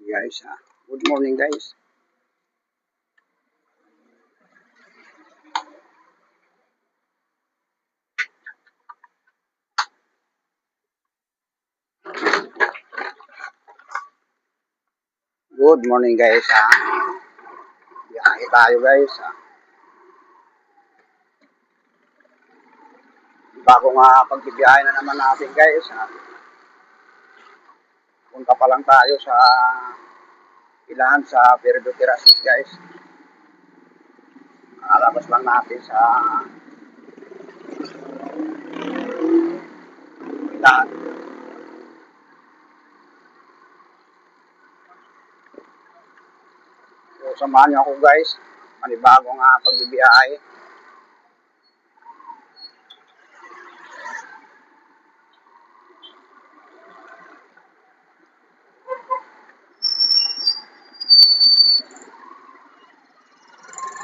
Guys, good morning guys. Good morning guys. Biyahe tayo guys. Bago nga pagbibiyahe na naman natin guys. Punta pa lang tayo sa ilahan sa Verde Terraces guys. Alabas lang natin sa ilahan. So samahan niyo ako guys. Manibago nga pagbibiyahe.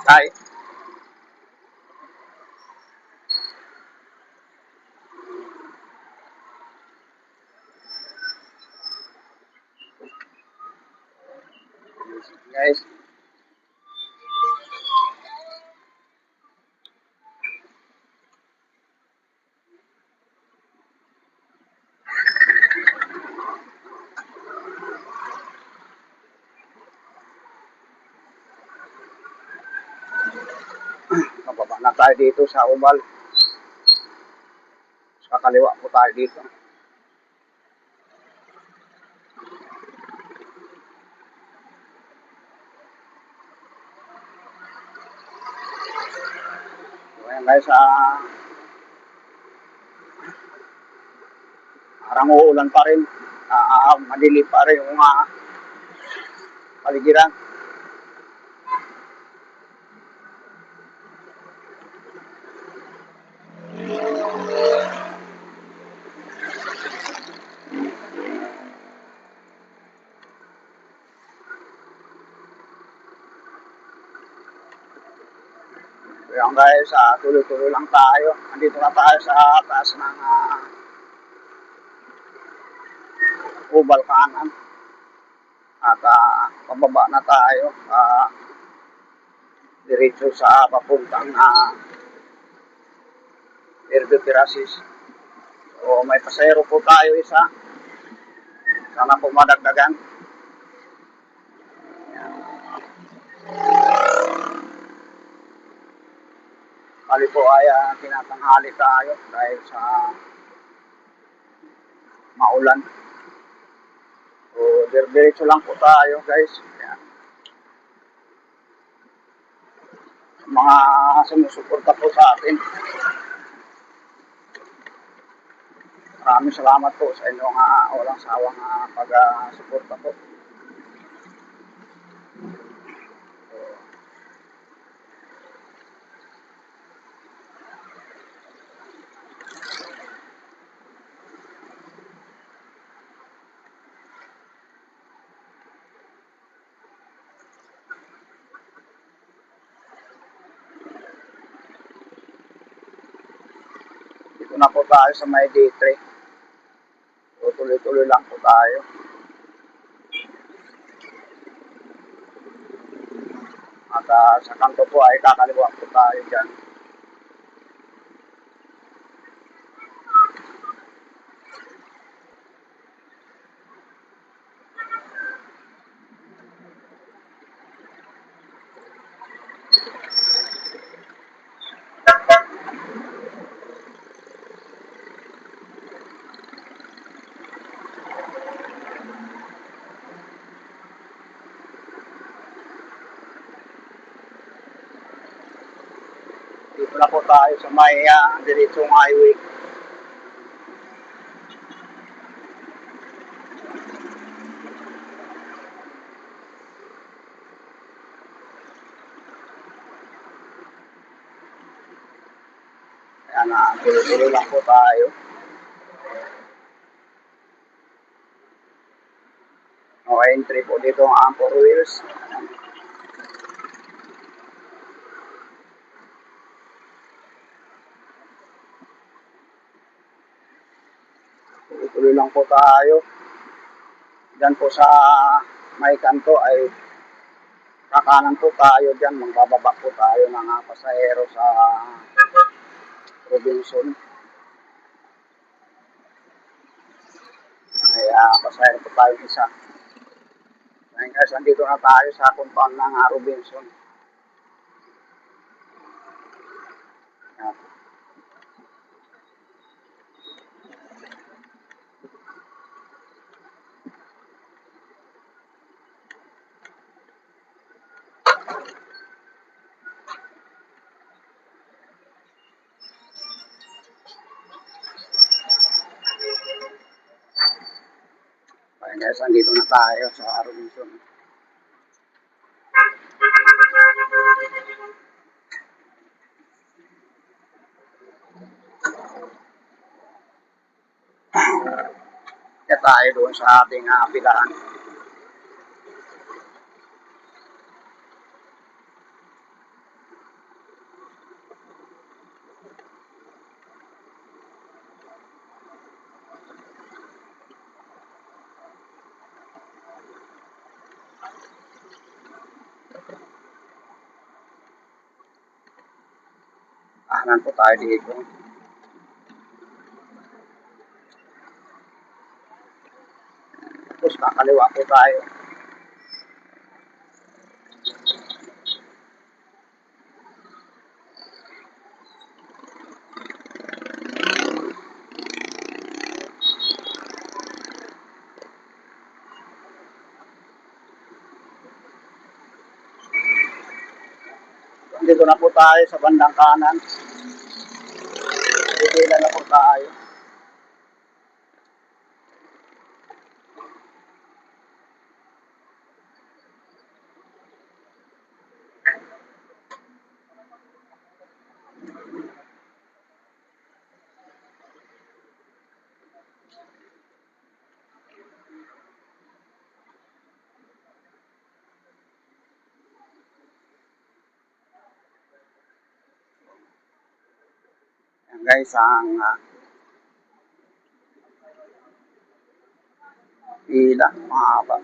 Tayo. Guys. Mababa na tayo dito sa Ubal. Sa kaliwa po tayo dito. So ayan guys, parang uulan pa rin. Madilim pa rin yung paligiran. Ayan guys, tuloy-tuloy lang tayo. Andito na tayo sa taas ng Ubal kanan. At pababa na tayo. Diretso sa papuntang Verde Terraces. So may pasahero po tayo isa. Sana po madagdagan. Kali po ay tinatanghali tayo dahil sa maulan. So diretso lang po tayo guys. Ayan. Mga sumusuporta po sa atin. Maraming salamat po sa inyong walang sawang pag-suporta po. Dito na po tayo sa may D3. So, tuloy-tuloy lang po tayo. At sa kanto po ay kakaliwa po tayo dyan. Dito na po tayo sa may diretsong highway. Ayan, tuloy-tuloy lang po tayo. No entry po dito ang 4 wheels. Tuloy-tuloy lang po tayo. Diyan po sa may kanto ay kakanan po tayo dyan. Magbababa po tayo ng pasahero sa Robinson. Ay pasahero po tayo isa. Ngayon guys, andito na tayo sa compound ng Robinson. Yan. Ngayon guys, andito na tayo sa Robinson. Kaya tayo doon sa ating pilahan. Kanan po tayo dito. Tapos kakaliwa po tayo. Dito na po tayo sa bandang kanan. Dito na po tayo. Yan guys, ang pila, mahaba.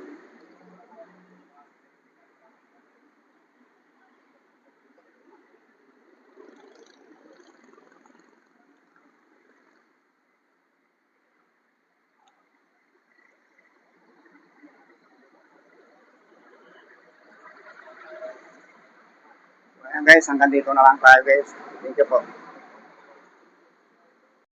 Ayan guys, hanggang dito na lang tayo guys. Thank you po.